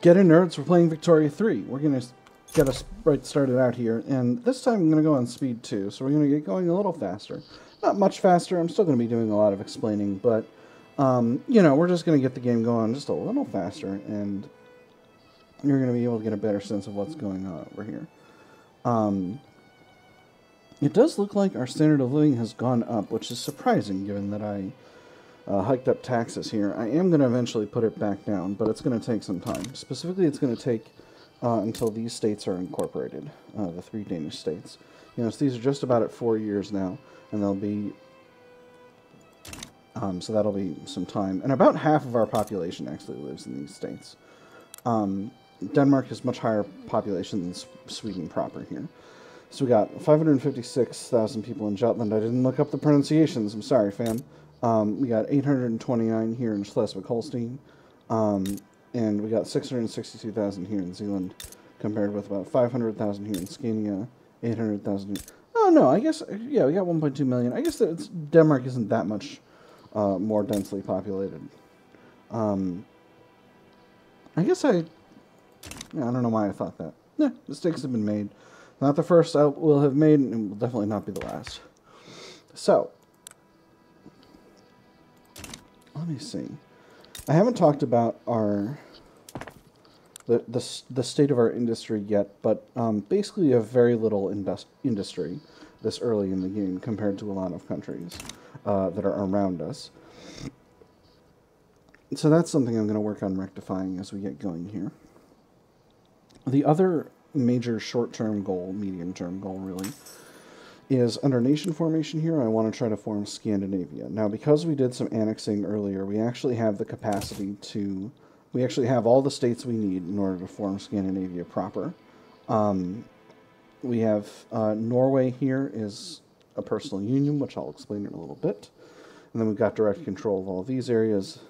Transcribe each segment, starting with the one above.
Get in, nerds, we're playing Victoria 3. We're going to get us right started out here, and this time I'm going to go on speed 2, so we're going to get going a little faster. Not much faster, I'm still going to be doing a lot of explaining, but, you know, we're just going to get the game going just a little faster, and you're going to be able to get a better sense of what's going on over here. It does look like our standard of living has gone up, which is surprising given that I hiked up taxes here. I am going to eventually put it back down, but it's going to take some time. Specifically, it's going to take until these states are incorporated, the 3 Danish states. You know, so these are just about at 4 years now, and they'll be, so that'll be some time. And about half of our population actually lives in these states. Denmark has much higher population than Sweden proper here. So we got 556,000 people in Jutland. I didn't look up the pronunciations. I'm sorry, fam. We got 829 here in Schleswig-Holstein. And we got 662,000 here in Zealand, compared with about 500,000 here in Scania, 800,000. Oh, no, I guess, yeah, we got 1.2 million. I guess that Denmark isn't that much more densely populated. I guess I don't know why I thought that. Yeah, mistakes have been made. Not the first I will have made, and will definitely not be the last. So, let me see. I haven't talked about the state of our industry yet, but basically a very little industry this early in the game compared to a lot of countries that are around us. So that's something I'm going to work on rectifying as we get going here. The other major short-term goal, medium-term goal really, is under nation formation here. I want to try to form Scandinavia. Now, because we did some annexing earlier, we actually have the capacity to, we actually have all the states we need in order to form Scandinavia proper. We have Norway here is a personal union, which I'll explain in a little bit. And then we've got direct control of all of these areas,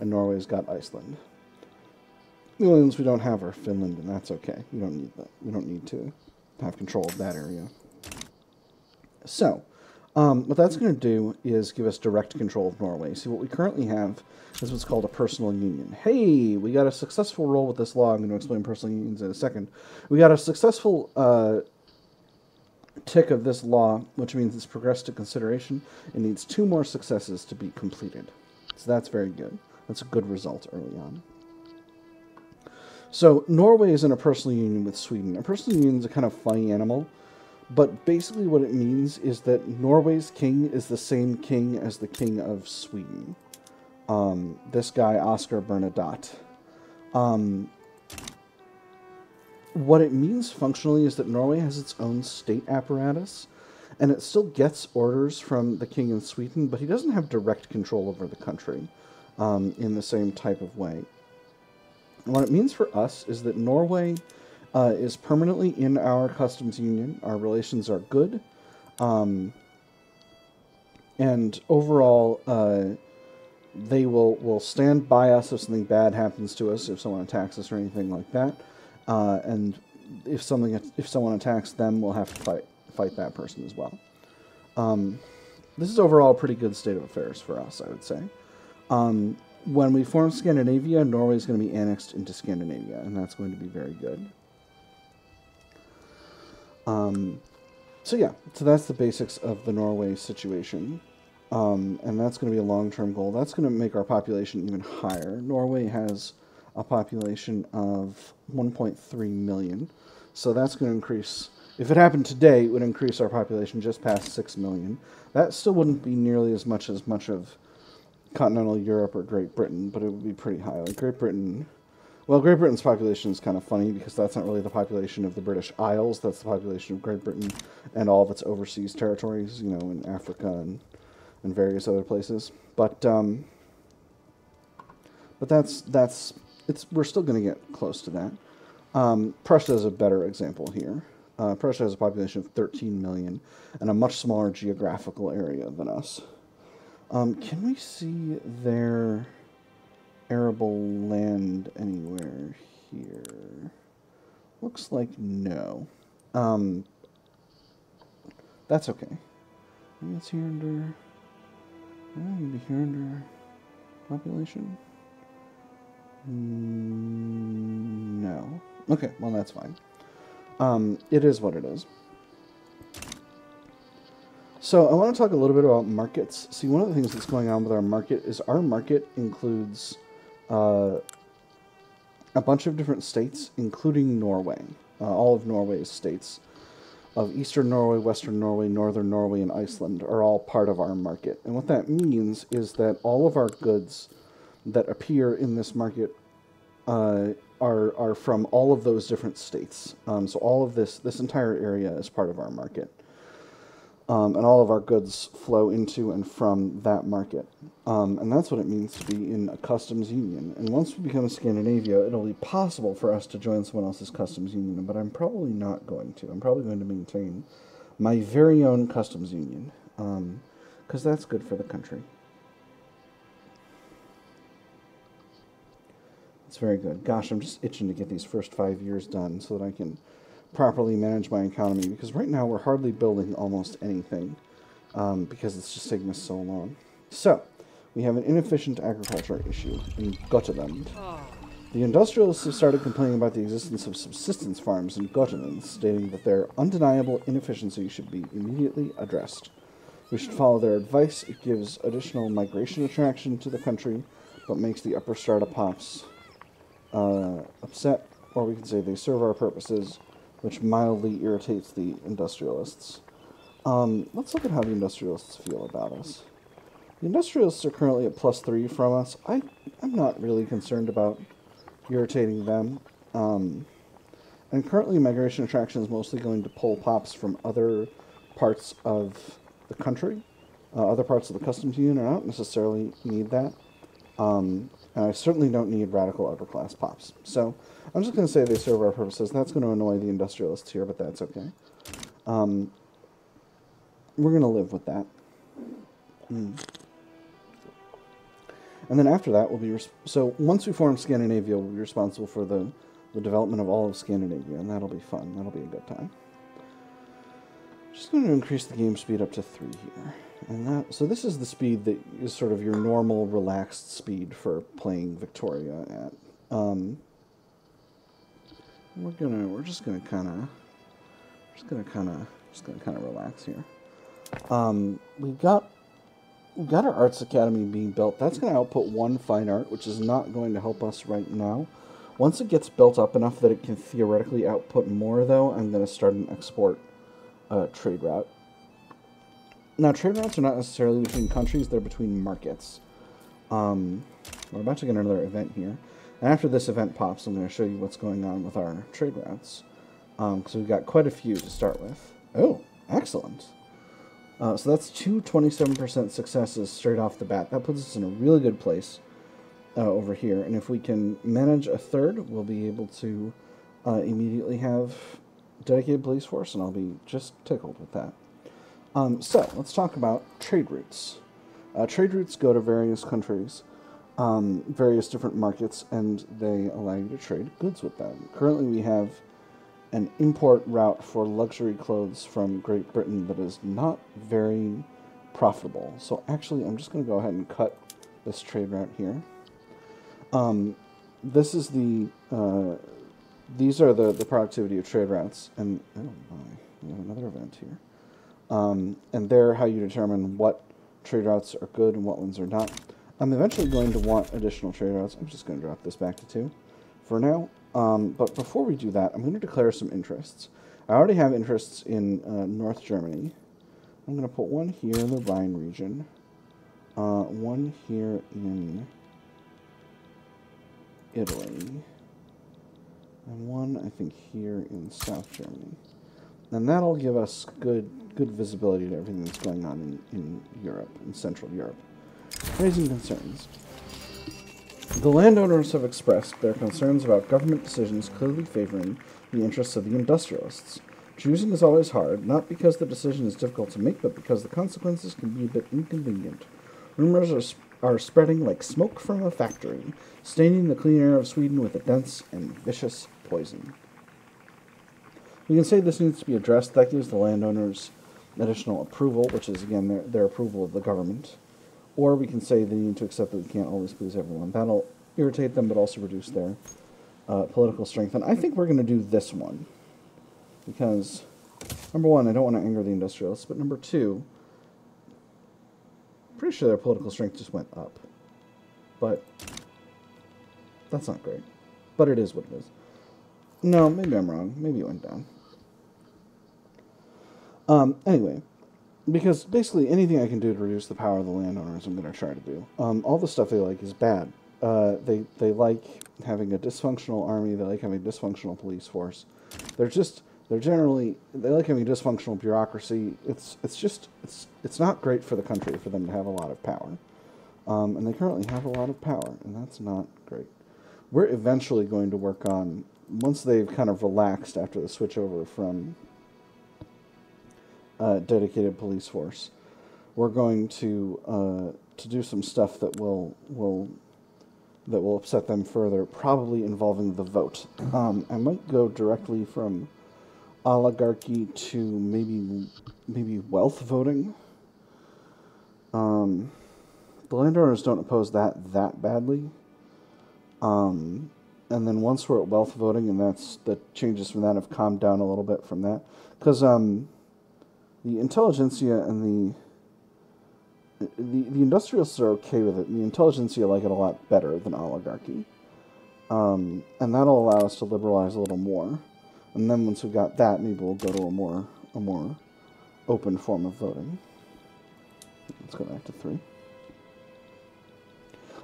and Norway's got Iceland. The only ones we don't have are Finland, and that's okay. We don't need that. We don't need to have control of that area. So, what that's going to do is give us direct control of Norway. See, what we currently have is what's called a personal union. Hey, we got a successful roll with this law. I'm going to explain personal unions in a second. We got a successful tick of this law, which means it's progressed to consideration. It needs 2 more successes to be completed. So that's very good. That's a good result early on. So, Norway is in a personal union with Sweden. A personal union is a kind of funny animal, but basically what it means is that Norway's king is the same king as the king of Sweden. This guy, Oscar Bernadotte. What it means functionally is that Norway has its own state apparatus, and it still gets orders from the king in Sweden, but he doesn't have direct control over the country in the same type of way. What it means for us is that Norway is permanently in our customs union. Our relations are good. And overall, they will stand by us if something bad happens to us, if someone attacks us or anything like that. And if someone attacks them, we'll have to fight that person as well. This is overall a pretty good state of affairs for us, I would say. When we form Scandinavia, Norway is going to be annexed into Scandinavia, and that's going to be very good. So yeah, so that's the basics of the Norway situation, and that's going to be a long-term goal. That's going to make our population even higher. Norway has a population of 1.3 million, so that's going to increase. If it happened today, it would increase our population just past 6 million. That still wouldn't be nearly as much of continental Europe or Great Britain, but it would be pretty high. Like Great Britain, well, Great Britain's population is kind of funny because that's not really the population of the British Isles. That's the population of Great Britain and all of its overseas territories, you know, in Africa and various other places. But we're still going to get close to that. Prussia is a better example here. Prussia has a population of 13 million and a much smaller geographical area than us. Can we see their arable land anywhere here? Looks like no. That's okay. Maybe it's here under... maybe here under population? Okay, well, that's fine. It is what it is. So I want to talk a little bit about markets. See, one of the things that's going on with our market is our market includes a bunch of different states, including Norway. All of Norway's states of Eastern Norway, Western Norway, Northern Norway, and Iceland are all part of our market. And what that means is that all of our goods that appear in this market are from all of those different states. So all of this entire area is part of our market. And all of our goods flow into and from that market. And that's what it means to be in a customs union. And once we become Scandinavia, it'll be possible for us to join someone else's customs union, but I'm probably not going to. I'm probably going to maintain my very own customs union, because that's good for the country. It's very good. Gosh, I'm just itching to get these first 5 years done so that I can properly manage my economy, because right now we're hardly building almost anything, because it's just taking us so long. So, we have an inefficient agriculture issue in Götaland. The industrialists have started complaining about the existence of subsistence farms in Götaland, stating that their undeniable inefficiency should be immediately addressed. We should follow their advice. It gives additional migration attraction to the country, but makes the upper strata pops upset, or we could say they serve our purposes, which mildly irritates the industrialists. Let's look at how the industrialists feel about us. The industrialists are currently at +3 from us. I'm not really concerned about irritating them. And currently migration attraction is mostly going to pull pops from other parts of the country, other parts of the customs union. I don't necessarily need that. And I certainly don't need radical upper class pops. So I'm just going to say they serve our purposes. That's going to annoy the industrialists here, but that's okay. We're going to live with that. And then after that, we'll be... So once we form Scandinavia, we'll be responsible for the development of all of Scandinavia, and that'll be fun. That'll be a good time. Just going to increase the game speed up to 3 here. And so this is the speed that is sort of your normal, relaxed speed for playing Victoria at. We're just gonna kind of relax here. We've got our Arts Academy being built. That's going to output 1 fine art, which is not going to help us right now. Once it gets built up enough that it can theoretically output more, though, I'm going to start an export trade route. Now, trade routes are not necessarily between countries, they're between markets. We're about to get another event here. And after this event pops, I'm going to show you what's going on with our trade routes. Because we've got quite a few to start with. Oh, excellent. So that's 2 27% successes straight off the bat. That puts us in a really good place over here. And if we can manage a third, we'll be able to immediately have dedicated police force, and I'll be just tickled with that. So, let's talk about trade routes. Trade routes go to various countries, various different markets, and they allow you to trade goods with them. Currently, we have an import route for luxury clothes from Great Britain that is not very profitable. So, actually, I'm just going to go ahead and cut this trade route here. This is these are the productivity of trade routes, and oh my, we have another event here. And they're how you determine what trade routes are good and what ones are not. I'm eventually going to want additional trade routes. I'm just going to drop this back to 2 for now. But before we do that, I'm going to declare some interests. I already have interests in North Germany. I'm going to put 1 here in the Rhine region, 1 here in Italy, and 1, I think, here in South Germany. And that'll give us good visibility to everything that's going on in Europe, in Central Europe. Raising concerns. The landowners have expressed their concerns about government decisions clearly favoring the interests of the industrialists. Choosing is always hard, not because the decision is difficult to make, but because the consequences can be a bit inconvenient. Rumors are spreading like smoke from a factory, staining the clean air of Sweden with a dense and vicious poison. We can say this needs to be addressed. That gives the landowners additional approval, which is, again, their approval of the government. Or we can say they need to accept that we can't always please everyone. That'll irritate them, but also reduce their political strength. And I think we're going to do this one. Because, number one, I don't want to anger the industrialists. But number two, I'm pretty sure their political strength just went up. But that's not great. But it is what it is. No, maybe I'm wrong. Maybe it went down. Anyway, because basically anything I can do to reduce the power of the landowners, I'm going to try to do. All the stuff they like is bad. They like having a dysfunctional army. They like having a dysfunctional police force. They like having a dysfunctional bureaucracy. It's not great for the country for them to have a lot of power. And they currently have a lot of power, and that's not great. We're eventually going to work on, once they've kind of relaxed after the switch over from dedicated police force, we're going to do some stuff that will upset them further, probably involving the vote. I might go directly from oligarchy to maybe wealth voting. The landowners don't oppose that badly. And then once we're at wealth voting, and the changes from that have calmed down a little bit from that, because the intelligentsia and the industrialists are okay with it, and the intelligentsia like it a lot better than oligarchy. And that'll allow us to liberalize a little more. And then once we've got that, maybe we'll go to a more open form of voting. Let's go back to 3.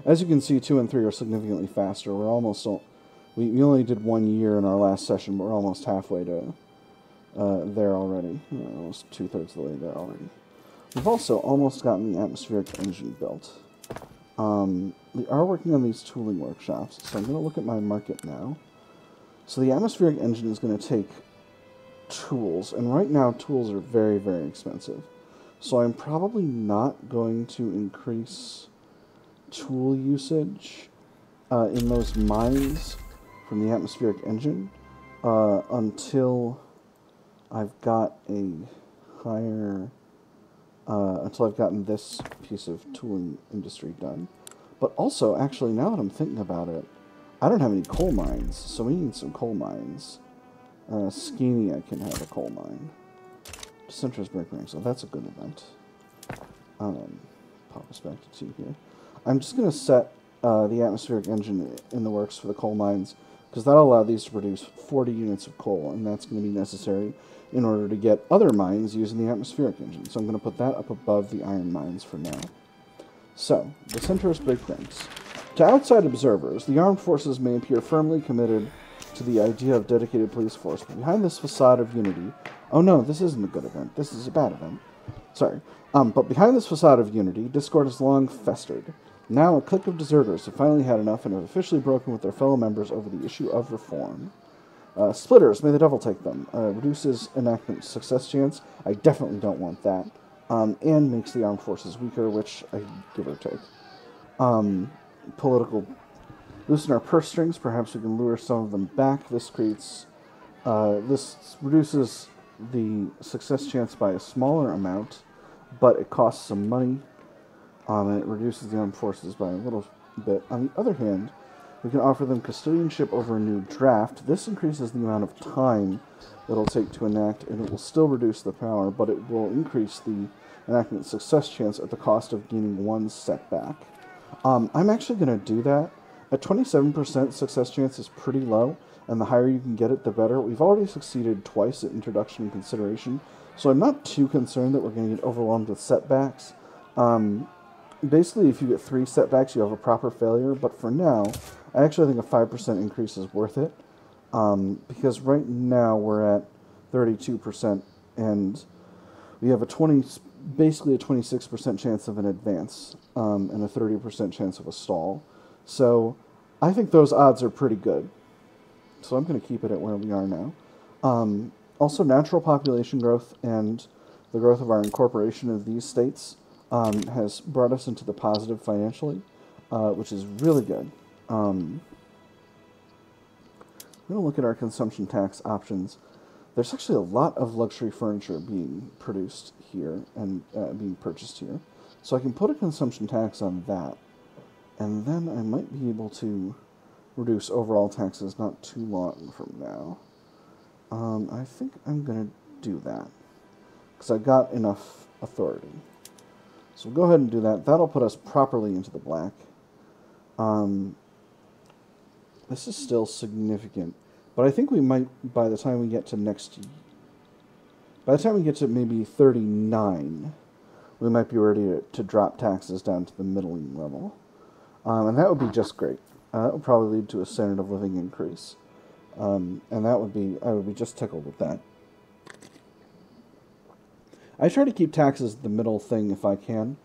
As you can see, 2 and 3 are significantly faster. We're almost... We only did 1 year in our last session, but we're almost halfway to there already. Almost 2/3 of the way there already. We've also almost gotten the atmospheric engine built. We are working on these tooling workshops, so I'm going to look at my market now. So the atmospheric engine is going to take tools, and right now tools are very, very expensive. So I'm probably not going to increase tool usage in those mines from the atmospheric engine until I've got a higher... until I've gotten this piece of tooling industry done. But also, actually, now that I'm thinking about it, I don't have any coal mines, so we need some coal mines. Scania can have a coal mine. Centralize break ring, so that's a good event. Pop us back to 2 here. I'm just going to set the atmospheric engine in the works for the coal mines, because that'll allow these to produce 40 units of coal, and that's going to be necessary in order to get other mines using the atmospheric engine. So I'm going to put that up above the iron mines for now. So, the centrist break ranks. To outside observers, the armed forces may appear firmly committed to the idea of dedicated police force, but behind this facade of unity... Oh no, this isn't a good event. This is a bad event. Sorry. But behind this facade of unity, discord has long festered. Now a clique of deserters have finally had enough and have officially broken with their fellow members over the issue of reform. Splitters, may the devil take them. Reduces enactment success chance. I definitely don't want that. And makes the armed forces weaker, which I give or take. Political. Loosen our purse strings. Perhaps we can lure some of them back. This creates... this reduces the success chance by a smaller amount, but it costs some money. And it reduces the armed forces by a little bit. On the other hand, we can offer them custodianship over a new draft. This increases the amount of time it'll take to enact, and it will still reduce the power, but it will increase the enactment success chance at the cost of gaining 1 setback. I'm actually going to do that. At 27%, success chance is pretty low, and the higher you can get it, the better. We've already succeeded twice at introduction and consideration, so I'm not too concerned that we're going to get overwhelmed with setbacks. Basically, if you get 3 setbacks, you have a proper failure, but for now, I actually think a 5% increase is worth it, because right now we're at 32%, and we have basically a 26% chance of an advance, and a 30% chance of a stall. So I think those odds are pretty good. So I'm going to keep it at where we are now. Also, natural population growth and the growth of our incorporation of these states has brought us into the positive financially, which is really good. We're going to look at our consumption tax options. There's actually a lot of luxury furniture being produced here and being purchased here. So I can put a consumption tax on that. And then I might be able to reduce overall taxes not too long from now. I think I'm going to do that, because I got enough authority. So we'll go ahead and do that. That'll put us properly into the black. This is still significant, but I think we might, by the time we get to maybe 39, we might be ready to drop taxes down to the middling level. And that would be just great. That would probably lead to a standard of living increase. And I would be just tickled with that. I try to keep taxes the middle thing if I can.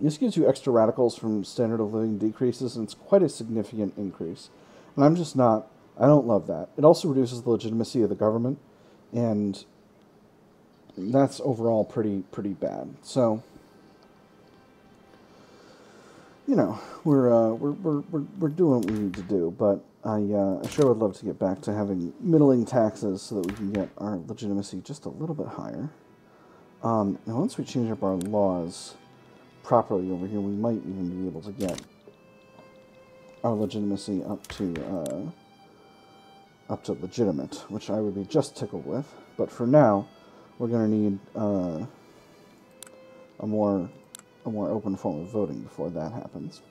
This gives you extra radicals from standard of living decreases, and it's quite a significant increase. And I don't love that. It also reduces the legitimacy of the government, and that's overall pretty bad. So, you know, we're doing what we need to do, but I sure would love to get back to having middling taxes so that we can get our legitimacy just a little bit higher. Now, once we change up our laws properly over here, we might even be able to get our legitimacy up to legitimate, which I would be just tickled with. But for now, we're going to need a more open form of voting before that happens.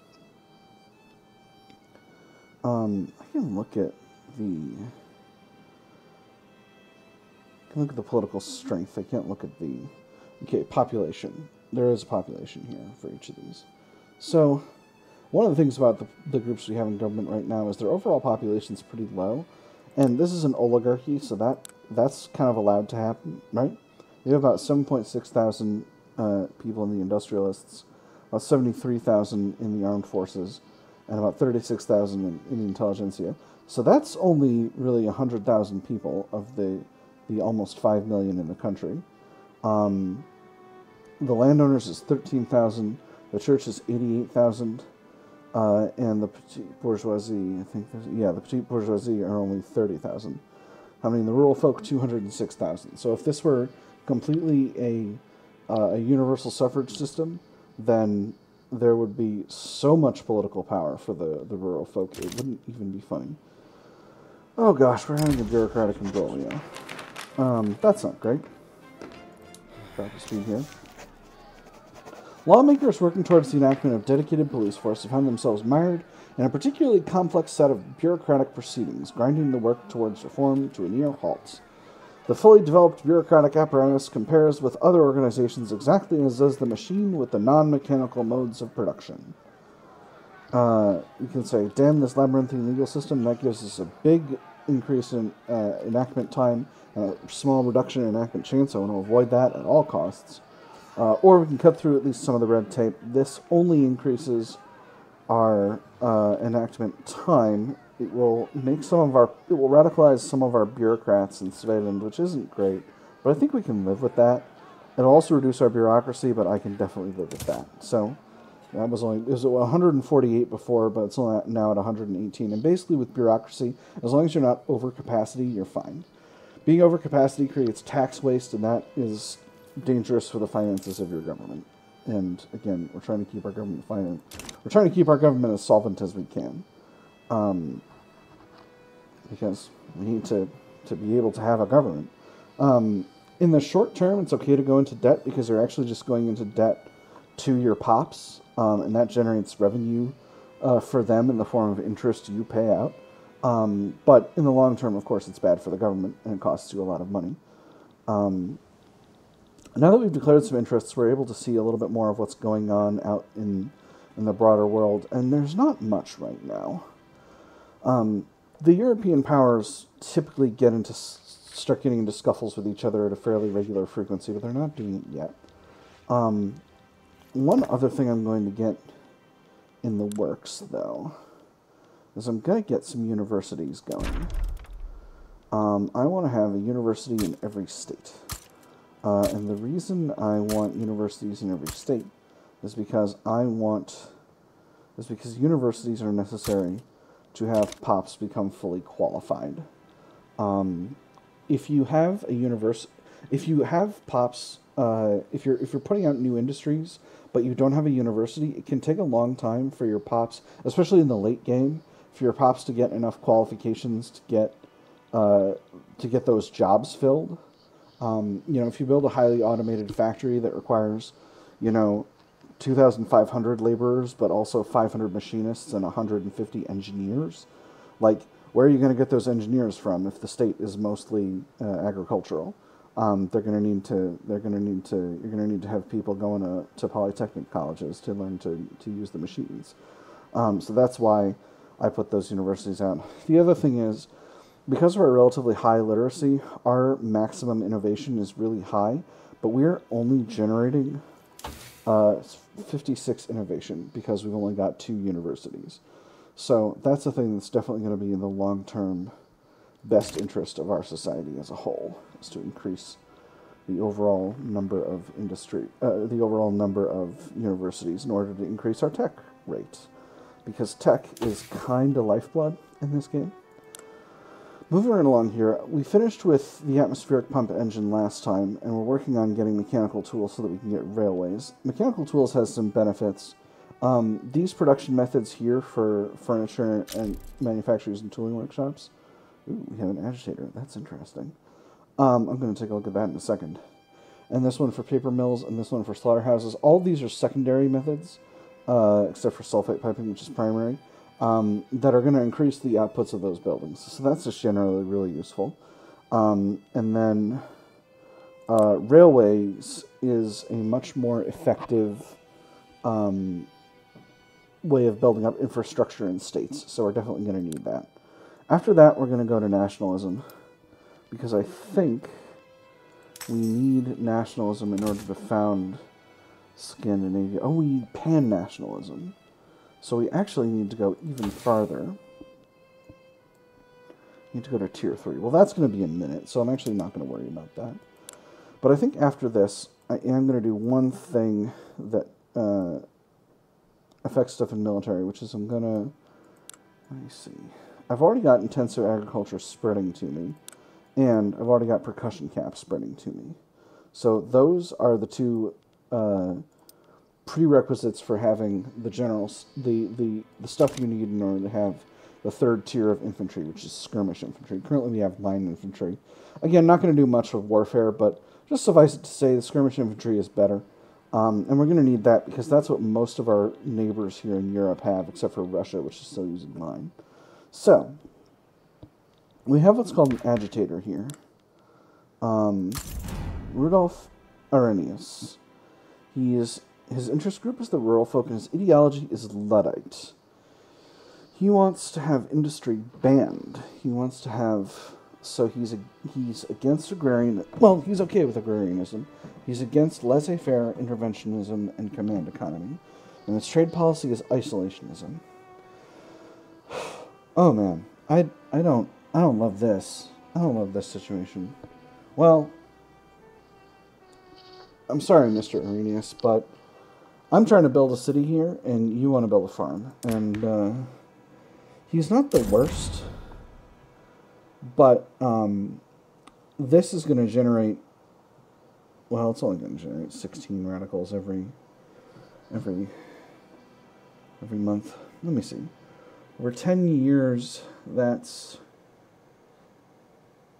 I can look at the political strength. I can't look at the population. There is a population here for each of these. So, one of the things about the groups we have in government right now is their overall population is pretty low, and this is an oligarchy, so that's kind of allowed to happen, right? You have about 7.6 thousand people in the industrialists, about 73,000 in the armed forces, and about 36,000 in the intelligentsia. So that's only really 100,000 people of the almost 5 million in the country. The landowners is 13,000, the church is 88,000, and the petite bourgeoisie, the petite bourgeoisie are only 30,000. I mean, the rural folk, 206,000. So if this were completely a universal suffrage system, then there would be so much political power for the rural folk, it wouldn't even be funny. Oh gosh, we're having a bureaucratic imbroglio. That's not great. Back to speed here. Lawmakers working towards the enactment of dedicated police force have found themselves mired in a particularly complex set of bureaucratic proceedings, grinding the work towards reform to a near halt. The fully developed bureaucratic apparatus compares with other organizations exactly as does the machine with the non-mechanical modes of production. You can say, damn this labyrinthine legal system, that gives us a big increase in enactment time and a small reduction in enactment chance. I want to avoid that at all costs. Or we can cut through at least some of the red tape. This only increases our enactment time. It will radicalize some of our bureaucrats in Svedland, which isn't great, but I think we can live with that. It'll also reduce our bureaucracy, but I can definitely live with that. So it was 148 before, but it's only now at 118. And basically with bureaucracy, as long as you're not over capacity, you're fine. Being over capacity creates tax waste, and that is dangerous for the finances of your government. And again, we're trying to keep our government as solvent as we can, because we need to be able to have a government. In the short term, it's okay to go into debt because you're actually just going into debt to your pops, and that generates revenue for them in the form of interest you pay out. But in the long term, of course, it's bad for the government, and it costs you a lot of money. Now that we've declared some interests, we're able to see a little bit more of what's going on out in the broader world, and there's not much right now. The European powers typically start getting into scuffles with each other at a fairly regular frequency, but they're not doing it yet. One other thing I'm going to get in the works, though, is I'm going to get some universities going. I want to have a university in every state. And the reason I want universities in every state is because universities are necessary to have pops become fully qualified. If you have pops, if you're putting out new industries, but you don't have a university, it can take a long time for your pops, especially in the late game, for your pops to get enough qualifications to get those jobs filled. If you build a highly automated factory that requires, 2,500 laborers, but also 500 machinists and 150 engineers, like, where are you going to get those engineers from if the state is mostly agricultural? You're going to need to have people going to polytechnic colleges to learn to use the machines. So that's why I put those universities out. The other thing is, because of our relatively high literacy, our maximum innovation is really high, but we're only generating 56 innovation because we've only got 2 universities. So that's a thing that's definitely going to be in the long-term best interest of our society as a whole, is to increase the overall number of universities in order to increase our tech rate, because tech is kind of lifeblood in this game. Moving right along here, we finished with the atmospheric pump engine last time, and we're working on getting mechanical tools so that we can get railways. Mechanical tools has some benefits. These production methods here for furniture and manufacturers and tooling workshops. Ooh, we have an agitator. That's interesting. I'm going to take a look at that in a second. And this one for paper mills, and this one for slaughterhouses. All of these are secondary methods, except for sulfate piping, which is primary, that are going to increase the outputs of those buildings. So that's just generally really useful. And then railways is a much more effective way of building up infrastructure in states, so we're definitely going to need that. After that, we're going to go to nationalism, because I think we need nationalism in order to found Scandinavia. Oh, we need pan-nationalism. So we actually need to go even farther. We need to go to Tier 3. Well, that's going to be a minute, so I'm actually not going to worry about that. But I think after this, I am going to do one thing that affects stuff in military, which is I'm going to... Let me see. I've already got intensive agriculture spreading to me, and I've already got percussion caps spreading to me. So those are the 2 prerequisites for having the generals, the stuff you need in order to have the 3rd tier of infantry, which is skirmish infantry. Currently we have line infantry. Again, not going to do much of warfare, but just suffice it to say the skirmish infantry is better. And we're going to need that because that's what most of our neighbors here in Europe have, except for Russia, which is still using line. So, we have what's called an agitator here. Rudolf Arrhenius. His interest group is the rural folk, and his ideology is Luddite. He wants to have industry banned. He wants to have... So he's against agrarian... Well, he's okay with agrarianism. He's against laissez-faire, interventionism, and command economy. And his trade policy is isolationism. Oh man, I don't love this. I don't love this situation. Well, I'm sorry, Mr. Arrhenius, but I'm trying to build a city here, and you want to build a farm. And he's not the worst, but this is going to generate... Well, it's only going to generate 16 radicals every month. Let me see. Over 10 years, that's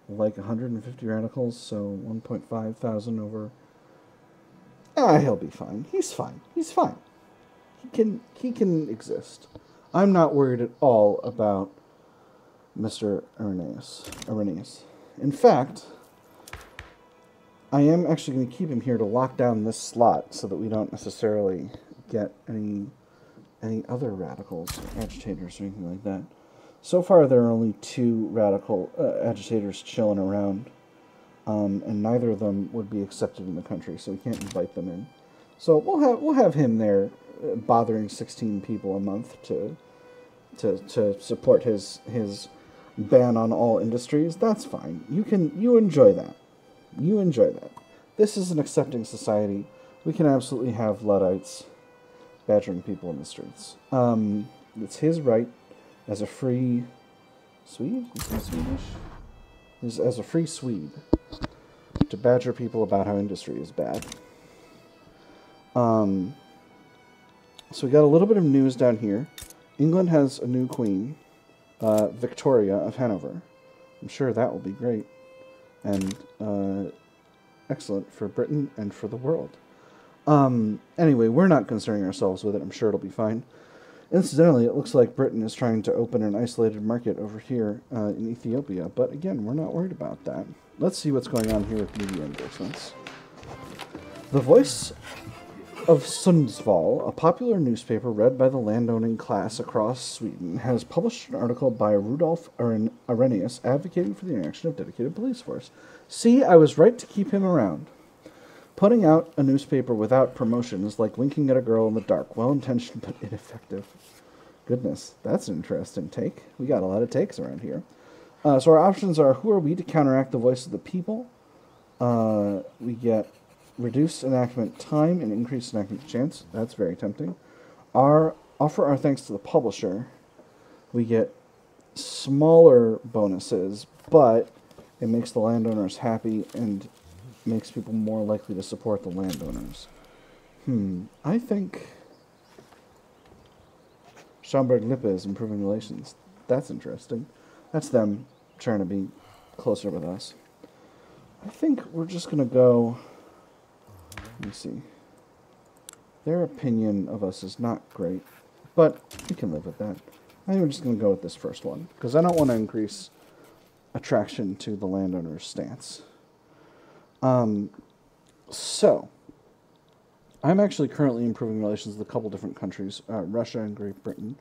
like 150 radicals, so 1.5 thousand over... he'll be fine. He's fine. He's fine. He can exist. I'm not worried at all about Mr. Arrhenius. In fact, I am actually going to keep him here to lock down this slot so that we don't necessarily get any other radicals, agitators, or anything like that. So far, there are only 2 radical agitators chilling around, and neither of them would be accepted in the country, so we can't invite them in. So we'll have him there, bothering 16 people a month to support his ban on all industries. That's fine. You enjoy that. You enjoy that. This is an accepting society. We can absolutely have Luddites badgering people in the streets. It's his right as a free Swede? Is he Swedish? As a free Swede to badger people about how industry is bad. So we got a little bit of news down here. England has a new queen, Victoria of Hanover. I'm sure that will be great and excellent for Britain and for the world. Anyway, we're not concerning ourselves with it. I'm sure it'll be fine. Incidentally, it looks like Britain is trying to open an isolated market over here in Ethiopia, but again, we're not worried about that. Let's see what's going on here with media endorsements. The Voice of Sundsvall, a popular newspaper read by the landowning class across Sweden, has published an article by Rudolf Arrhenius advocating for the inaction of dedicated police force. See, I was right to keep him around. Putting out a newspaper without promotion is like winking at a girl in the dark. Well-intentioned but ineffective. Goodness, that's an interesting take. We got a lot of takes around here. So our options are, who are we to counteract the voice of the people? We get reduce enactment time and increase enactment chance. That's very tempting. Offer our thanks to the publisher. We get smaller bonuses, but it makes the landowners happy and makes people more likely to support the landowners. I think Schaumburg-Lippe is improving relations. That's interesting. That's them trying to be closer with us. I think we're just going to go... Let me see. Their opinion of us is not great, but we can live with that. I think we're just going to go with this first one, because I don't want to increase attraction to the landowner's stance. So, I'm actually currently improving relations with a couple different countries, Russia and Great Britain.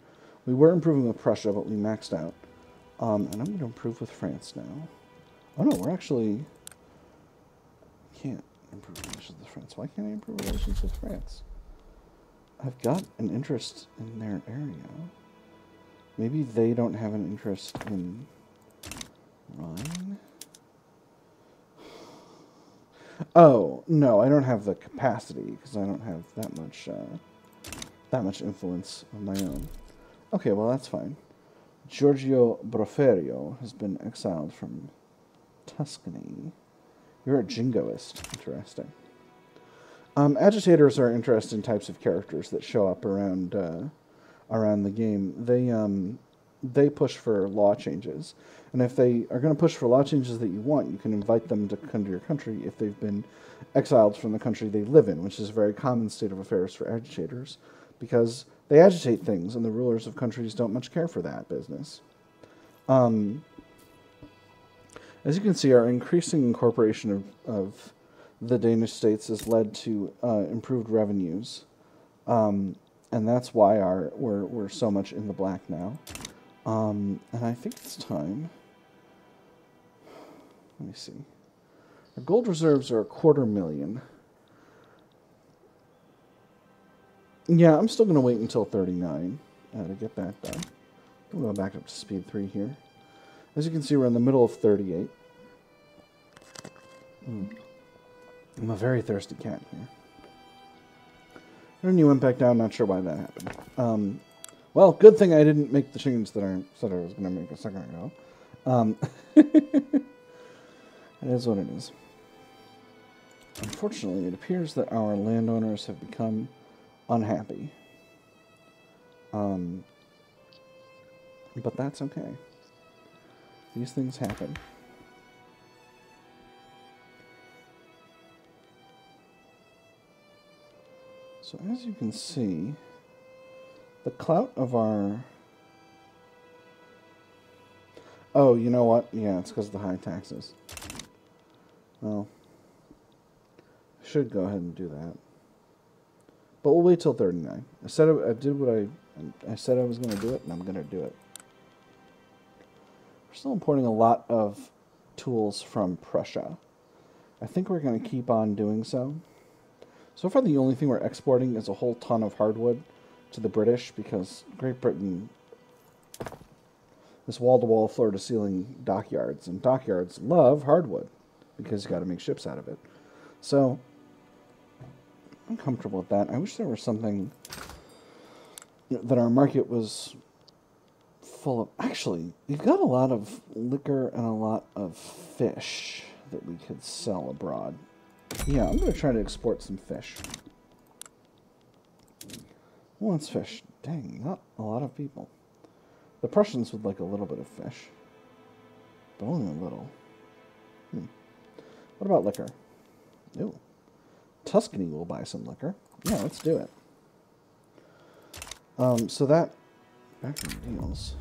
We were improving with Prussia, but we maxed out. And I'm going to improve with France now. Oh no, we're actually... can't improve relations with France. Why can't I improve relations with France? I've got an interest in their area. Maybe they don't have an interest in Rhine? Oh, no, I don't have the capacity, because I don't have that much influence of my own. Okay, well, that's fine. Giorgio Broferio has been exiled from Tuscany. You're a jingoist. Interesting. Agitators are interesting types of characters that show up around the game. They push for law changes, and if they are going to push for law changes that you want, you can invite them to come to your country if they've been exiled from the country they live in, which is a very common state of affairs for agitators, because they agitate things, and the rulers of countries don't much care for that business. As you can see, our increasing incorporation of the Danish states has led to improved revenues, and that's why we're so much in the black now. And I think it's time. Let me see. Our gold reserves are 250,000. Yeah, I'm still going to wait until 39 to get that done. I'm going back up to speed 3 here. As you can see, we're in the middle of 38. I'm a very thirsty cat here. And you went back down, not sure why that happened. Well, good thing I didn't make the change that I said I was going to make a second ago. It is what it is. Unfortunately, it appears that our landowners have become unhappy. But that's okay. These things happen. So as you can see, the clout of our... Oh, you know what? Yeah, it's because of the high taxes. Well, I should go ahead and do that. But we'll wait till 39. I said I did what I said I was going to do it, and I'm going to do it. We're still importing a lot of tools from Prussia. I think we're going to keep on doing so. So far, the only thing we're exporting is a whole ton of hardwood to the British, because Great Britain, this wall-to-wall, floor-to-ceiling dockyards, and dockyards love hardwood, because you got to make ships out of it. So, I'm comfortable with that. I wish there was something that our market was full of. Actually, we've got a lot of liquor and a lot of fish that we could sell abroad. Yeah, I'm going to try to export some fish. Who wants fish? Dang, not a lot of people. The Prussians would like a little bit of fish, but only a little. What about liquor? Ooh. Tuscany will buy some liquor. Yeah, let's do it. So that... Back to the deals.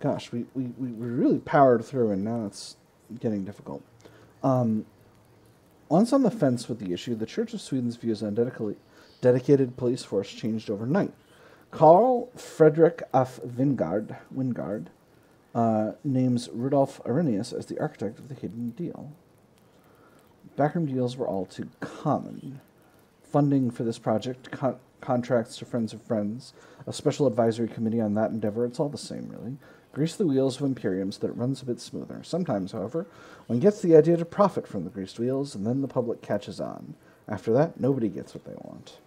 Gosh, we really powered through, and now it's getting difficult. Once on the fence with the issue, the Church of Sweden's views on dedicated police force changed overnight. Carl Frederick af Wingard names Rudolf Arrhenius as the architect of the hidden deal. Backroom deals were all too common. Funding for this project, contracts to friends of friends, a special advisory committee on that endeavor, it's all the same, really. Grease the wheels of Imperium so that it runs a bit smoother. Sometimes, however, one gets the idea to profit from the greased wheels, and then the public catches on. After that, nobody gets what they want.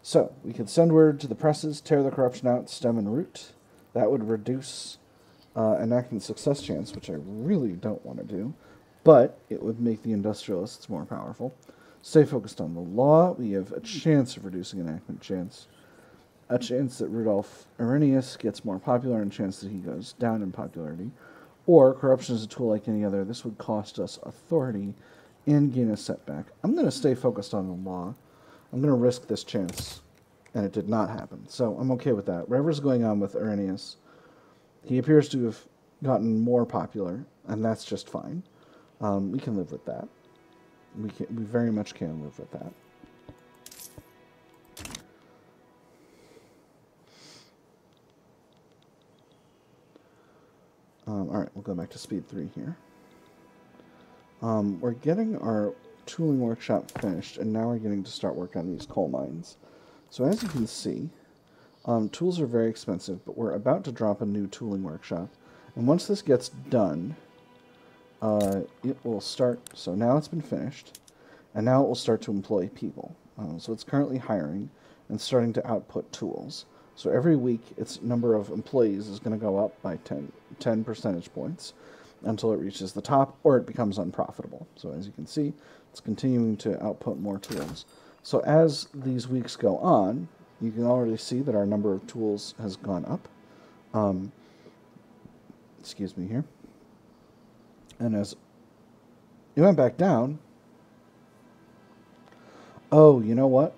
So, we could send word to the presses, tear the corruption out, stem and root. That would reduce enactment success chance, which I really don't want to do, but it would make the industrialists more powerful. Stay focused on the law. We have a chance of reducing enactment chance. A chance that Rudolf Arrhenius gets more popular, and a chance that he goes down in popularity. Or corruption is a tool like any other. This would cost us authority and gain a setback. I'm going to stay focused on the law. I'm going to risk this chance, and it did not happen. So I'm okay with that. Whatever's going on with Arrhenius, he appears to have gotten more popular, and that's just fine. We can live with that. We very much can live with that. Alright, we'll go back to speed 3 here. We're getting our tooling workshop finished, and now we're getting to start work on these coal mines. So as you can see, tools are very expensive, but we're about to drop a new tooling workshop. And once this gets done, it will start, so now it's been finished, and now it will start to employ people. So it's currently hiring and starting to output tools. So every week, its number of employees is going to go up by 10 percentage points until it reaches the top, or it becomes unprofitable. So as you can see, it's continuing to output more tools. So as these weeks go on, you can already see that our number of tools has gone up. Excuse me here. And as it went back down, oh, you know what?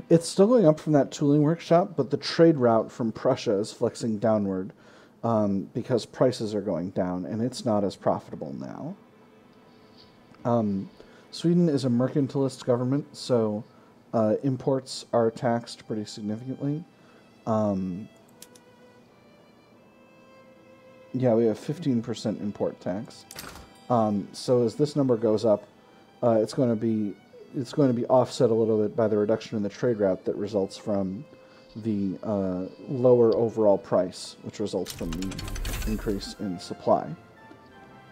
It's still going up from that tooling workshop, but the trade route from Prussia is flexing downward because prices are going down, and it's not as profitable now. Sweden is a mercantilist government, so imports are taxed pretty significantly. Yeah, we have 15% import tax. So as this number goes up, it's going to be offset a little bit by the reduction in the trade route that results from the lower overall price, which results from the increase in supply.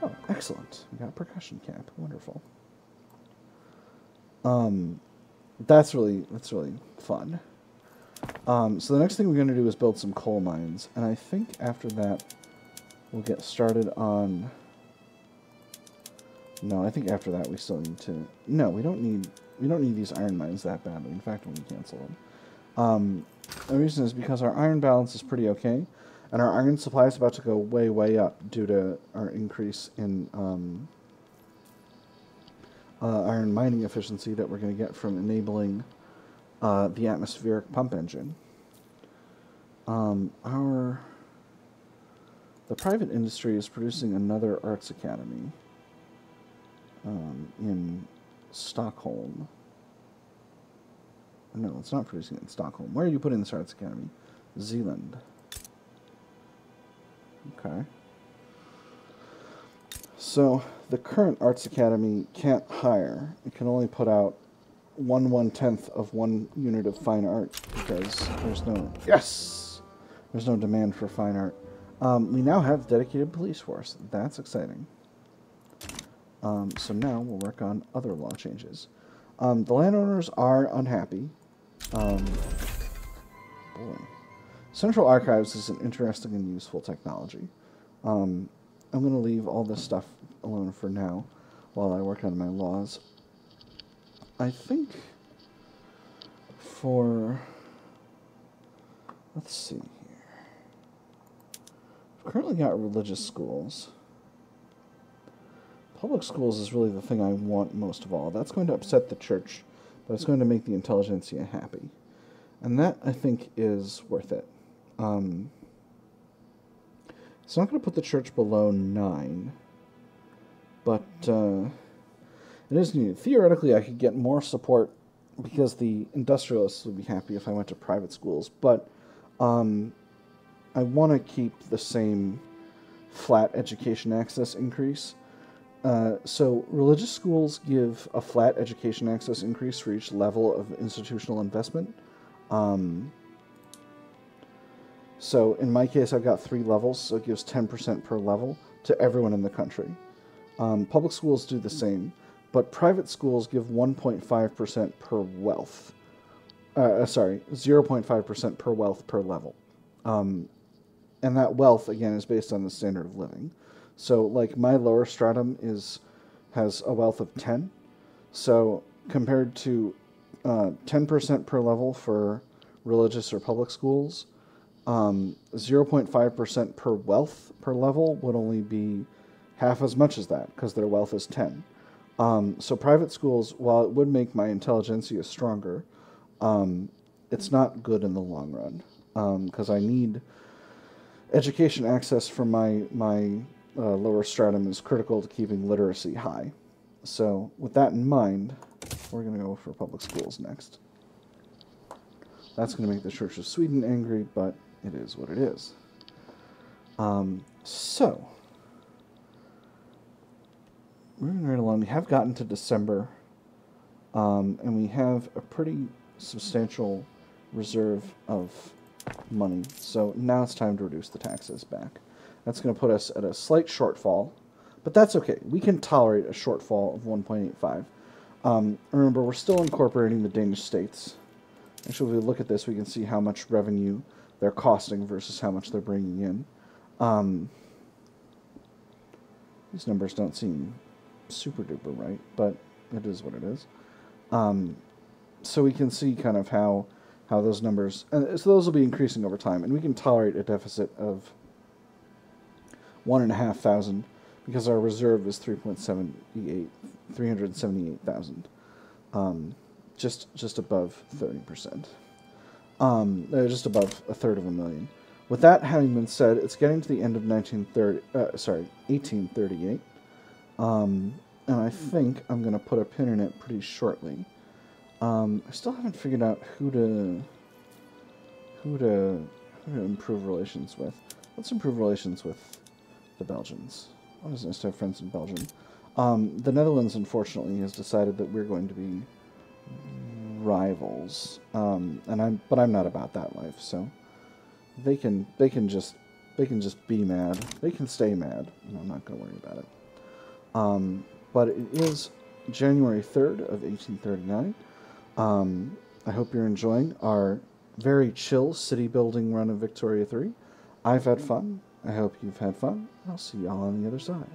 Oh, excellent. We got a percussion cap. Wonderful. That's really fun. So the next thing we're going to do is build some coal mines, and I think after that we'll get started on... No, I think after that we still need to... No, we don't need these iron mines that badly. In fact, we can cancel them. The reason is because our iron balance is pretty okay, and our iron supply is about to go way, way up due to our increase in iron mining efficiency that we're going to get from enabling the atmospheric pump engine. The private industry is producing another arts academy in Stockholm. No, it's not producing it in Stockholm. Where are you putting this arts academy? Zealand. Okay. So the current arts academy can't hire. It can only put out 1/1/10 of 1 unit of fine art because there's no... Yes! There's no demand for fine art. We now have dedicated police force. That's exciting. So now we'll work on other law changes. The landowners are unhappy. Boy. Central Archives is an interesting and useful technology. I'm going to leave all this stuff alone for now while I work on my laws. I think for, let's see here. I've currently got religious schools. Public schools is really the thing I want most of all. That's going to upset the church, but it's going to make the intelligentsia happy. And that, I think, is worth it. It's not going to put the church below 9, but it is needed. Theoretically, I could get more support because the industrialists would be happy if I went to private schools, but I want to keep the same flat education access increase. So religious schools give a flat education access increase for each level of institutional investment. So in my case, I've got 3 levels, so it gives 10% per level to everyone in the country. Public schools do the same, but private schools give 1.5% per wealth. 0.5% per wealth per level. And that wealth, again, is based on the standard of living. So, like, my lower stratum has a wealth of 10. So, compared to 10% per level for religious or public schools, 0.5% per wealth per level would only be half as much as that, because their wealth is 10. So private schools, while it would make my intelligentsia stronger, it's not good in the long run, because I need education access for my lower stratum is critical to keeping literacy high. So with that in mind, we're going to go for public schools next. That's going to make the Church of Sweden angry, but it is what it is. So, moving right along, we have gotten to December, and we have a pretty substantial reserve of money. So now it's time to reduce the taxes back. That's going to put us at a slight shortfall, but that's okay. We can tolerate a shortfall of 1.85. Remember, we're still incorporating the Danish states. Actually, if we look at this, we can see how much revenue they're costing versus how much they're bringing in. These numbers don't seem super duper right, but it is what it is. So we can see kind of how those numbers, and so those will be increasing over time, and we can tolerate a deficit of 1,500 because our reserve is 378,000, just above 30%. Just above a third of a million. With that having been said, it's getting to the end of 1838, and I think I'm going to put a pin in it pretty shortly. I still haven't figured out who to improve relations with. Let's improve relations with the Belgians. Always nice to have friends in Belgium. The Netherlands, unfortunately, has decided that we're going to be rivals, but I'm not about that life, so they can just be mad. They can stay mad, and I'm not going to worry about it. But it is January 3rd of 1839. I hope you're enjoying our very chill city building run of Victoria 3. I've had fun. I hope you've had fun. I'll see y'all on the other side.